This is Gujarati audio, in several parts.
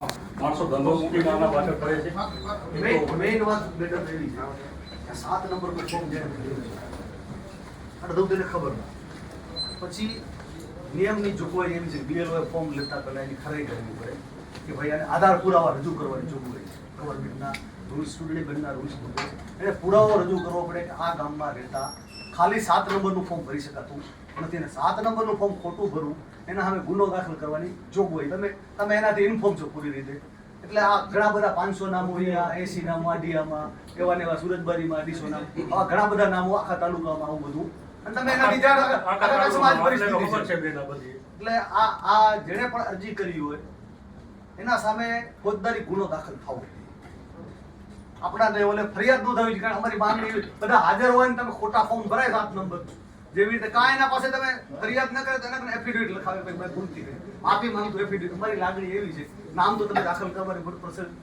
માણસો ધંધો મૂકીને આના પાછળ કરે છે. મેઇન વાત બેટર એવી છે કે 7 નંબરનું ફોર્મ જેને ભર્યું છે અડધું તેને ખબર નથી. પછી નિયમની જોગવાઈ એવી છે બીએલઓ ફોર્મ લેતા પહેલા એની ખરાઈ કરવી પડે કે ભાઈ આને આધાર પુરાવા રજૂ કરવાની જોગવાઈ છે. ગવર્મેન્ટના રૂલ્સ સ્ટુડન્ટ બેનના રૂલ્સ મુજબ એને પુરાવો રજૂ કરવો પડે કે આ ગામમાં રહેતા ખાલી 7 નંબરનું ફોર્મ ભરી શકાતું નથી અને 7 નંબરનું ફોર્મ ખોટું ભરવું એના સામે ગુનો દાખલ કરવાની જોગવાઈ. તમે એનાથી ઇન્ફોર્મ છો પૂરી રીતે. એટલે આ ઘણા બધા 500 નામો અહીંયા 80 નામો આડિયામાં એવા ને એવા સુરતબારીમાં 250 નામ આવા ઘણા બધા નામો આખા તાલુકામાં આવું બધું અને તમે એના વિચાર સમાજ પરિસ્થિતિ છે. એટલે આ જેણે પણ અરજી કરી હોય એના સામે ફોજદારી ગુનો દાખલ થવો. આપણા લેવલે ફરિયાદ નોંધાવી છે કારણ અમારી માંગણી બધા હાજર હોય ને તમે ખોટા ફોર્મ ભરાય 7 નંબર જેવી રીતે કાંઈ એના પાસે તમે ફરિયાદ ન કરે તો એના એફિડેવિટ લખાવે કે મેં ભૂલથી કરી આપી માંગતું એફિડેવિટ. અમારી લાગણી એવી છે નામ તો તમે દાખલ કરવાની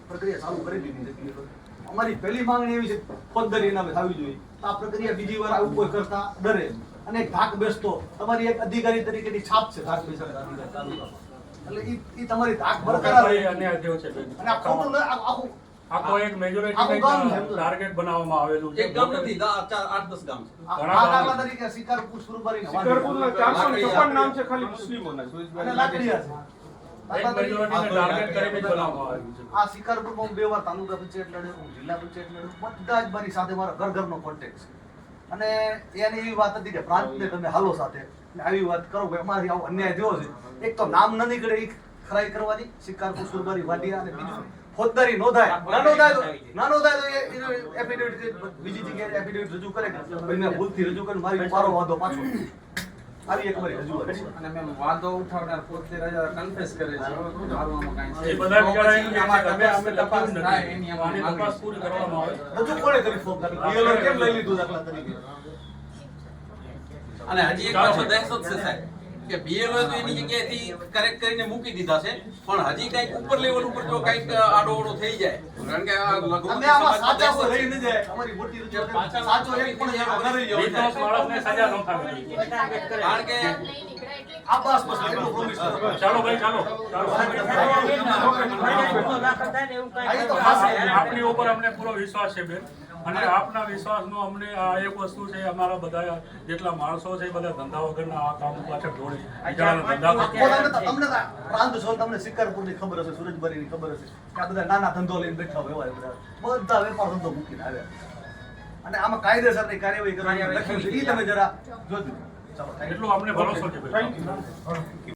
પ્રક્રિયા ચાલુ કરી દીધી છે. અમારી પહેલી માંગણી એવી છે ફોજદારી નામે થવી જોઈએ. આ પ્રક્રિયા બીજી વાર આવું કોઈ કરતા ડરે અને એક ધાક બેસતો તમારી એક અધિકારી તરીકેની છાપ છે ધાક બેસાડતા અધિકારી તાલુકામાં. એટલે એ તમારી ધાક બરકરાર રહે અને આ ખોટું આખું આખો એક મેજોરિટી ટાર્ગેટ બનાવવામાં આવેલું છે. એક ગામ નથી 8-10 ગામ છે. ઘણા દાખલા તરીકે શિકારપુર સુરબારી શિકારપુરના 456 નામ છે ખાલી મુસ્લિમોના. અને લાકડીયા છે. એક મેજોરિટીને ટાર્ગેટ કરીને જ બનાવવામાં આવ્યું છે. આ શિકારપુરમાં હું 2 વાર તાલુકા પંચાયત લડ્યો, હું જિલ્લા પંચાયત લડ્યો, બધા જ મારી સાથે મારા ઘરનો કોન્ટેક્ટ છે. અને એની એવી વાત હતી કે પ્રાંતને તમે હાલો સાથે આવી વાત કરો કે અમારી આવો અન્યાય થયો છે. એક તો નામ ન નીકળે એ ખરાઈ કરવાની શિકારપુર સુરબારી વાડિયા અને બીજું ફોજદારી નોંધાય ના નોંધાય તો એફિડેવિટ બીજી જગ્યાએ એફિડેવિટ રજૂ કરે કે ભાઈ મેં ભૂલથી રજૂ કરીને મારો વાંધો પાછો આવી એક મારી રજૂઆત છે. અને મેં વાંધો ઉઠાવનાર પોતે કન્ફેસ કરે છે મારું આમાં કાંઈ એ બધા વિચારા એમ કે અમે તપાસ થાય એની આની અમારી તપાસ પૂરી કરવામાં આવે. રજૂ કોણે કરી ફોર્મ બીએલઓ કેમ લઈ લીધું દાખલા તરીકે. અને હજી એક પાછો દહેશત છે સાહેબ કે બીએલઓ તો એની જગ્યાએથી કરેક્ટ કરીને મૂકી દીધા છે પણ હજી કઈક ઉપર લેવલ ઉપર જો કઈક આડોઅડો થઈ જાય કારણ કે આ અમે આમાં સાચા કોઈ રહી ન જાય. અમારી મોટી રજૂઆત સાચો એક પણ એક ન રહી જાય. નિર્દોષ માણસને સજા ન થવી જોઈએ. કારણ કે આ બસ એટલું પ્રોમિસ કરો. ચાલો ભાઈ ચાલો આપની ઉપર અમને પૂરો વિશ્વાસ છે બેન અને આપના વિશ્વાસનો અમને આ એક વસ્તુ છે અમારા બધા જેટલા માણસો છે બધા ધંધા વગરના આ કામ પાછળ જોડી ધંધા તમને પ્રાંત છો તમને શિકારપુરની ખબર હશે, સુરજબારીની ખબર હશે કે આ બધા નાના ધંધો લઈને બેઠા હોય બધા વેપાર ધંધો મૂકીને આવ્યા અને આમાં કાયદેસરની કાર્યવાહી કરવાની લખ્યું છે એ તમે જરા જોજો. ચાલો એટલું અમને ભરોસો છે ભાઈ.